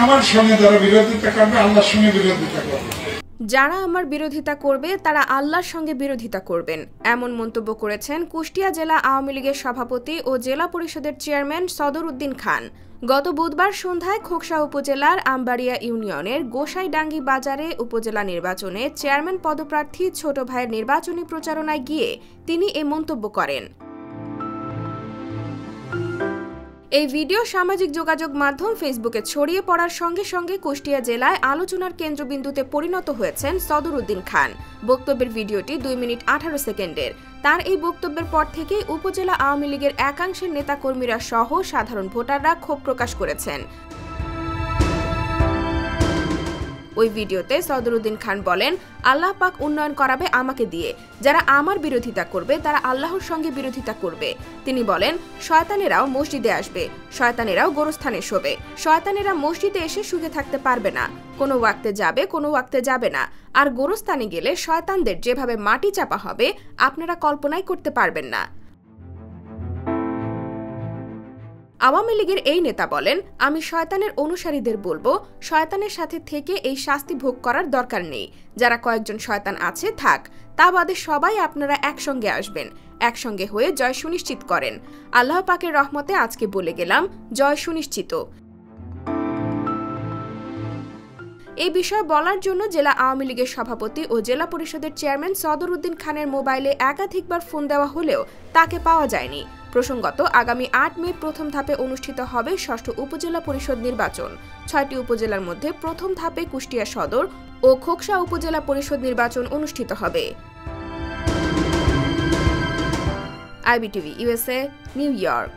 আমার সঙ্গে যারা বিরোধিতা করবে আল্লাহর সঙ্গে বিরোধিতা করবে। যারা আমার বিরোধিতা করবে তারা আল্লাহর সঙ্গে বিরোধিতা করবেন, এমন মন্তব্য করেছেন কুষ্টিয়া জেলা আওয়ামী লীগের সভাপতি ও জেলা পরিষদের চেয়ারম্যান সদর উদ্দিন খান। গত বুধবার সন্ধ্যায় খোকসা উপজেলার আমবাড়িয়া ইউনিয়নের গোসাইডাঙ্গি বাজারে উপজেলা নির্বাচনে চেয়ারম্যান পদপ্রার্থী ছোট ভাইয়ের নির্বাচনী প্রচারণায় গিয়ে তিনি এ মন্তব্য করেন। এই ভিডিও সামাজিক যোগাযোগ মাধ্যম ফেসবুকে ছড়িয়ে পড়ার সঙ্গে সঙ্গে কুষ্টিয়া জেলায় আলোচনার কেন্দ্রবিন্দুতে পরিণত হয়েছেন সদর উদ্দিন খান। বক্তব্যের ভিডিওটি 2 মিনিট 18 সেকেন্ডের। তার এই বক্তব্যের পর থেকেই উপজেলা আওয়ামী লীগের একাংশের নেতাকর্মীরা সহ সাধারণ ভোটাররা ক্ষোভ প্রকাশ করেছেন। ওই ভিডিওতে সদর উদ্দিন খান বলেন, আল্লাহ পাক উন্নয়ন করাবে আমাকে দিয়ে, যারা আমার বিরোধিতা করবে তারা আল্লাহর সঙ্গে বিরোধিতা করবে। তিনি বলেন, শয়তানেরাও মসজিদে আসবে, শয়তানেরাও গোরস্থানে শোবে, শয়তানেরা মসজিদে এসে সুখে থাকতে পারবে না, কোনো ওয়াক্তে যাবে কোনো ওয়াক্তে যাবে না, আর গোরস্থানে গেলে শয়তানদের যেভাবে মাটি চাপা হবে আপনারা কল্পনাই করতে পারবেন না। আওয়ামী লীগের এই নেতা বলেন, আমি শয়তানের অনুসারীদের বলবো, শয়তানের সাথে থেকে এই শাস্তি ভোগ করার দরকার নেই। যারা কয়েকজন শয়তান আছে থাক, তা বাদে সবাই আপনারা একসঙ্গে আসবেন, একসঙ্গে হয়ে জয় সুনিশ্চিত করেন। আল্লাহ পাকের রহমতে আজকে বলে গেলাম, জয় সুনিশ্চিত। এই বিষয়ে বলার জন্য জেলা আওয়ামী লীগের সভাপতি ও জেলা পরিষদের চেয়ারম্যান সদর উদ্দিন খানের মোবাইলে একাধিকবার ফোন দেওয়া হলেও তাকে পাওয়া যায়নি। প্রসঙ্গত, আগামী 8 মে প্রথম ধাপে অনুষ্ঠিত হবে 6ষ্ঠ উপজেলা পরিষদ নির্বাচন। 6টি উপজেলার মধ্যে প্রথম ধাপে কুষ্টিয়া সদর ও খোকসা উপজেলা পরিষদ নির্বাচন অনুষ্ঠিত হবে। IBTV USA, new York.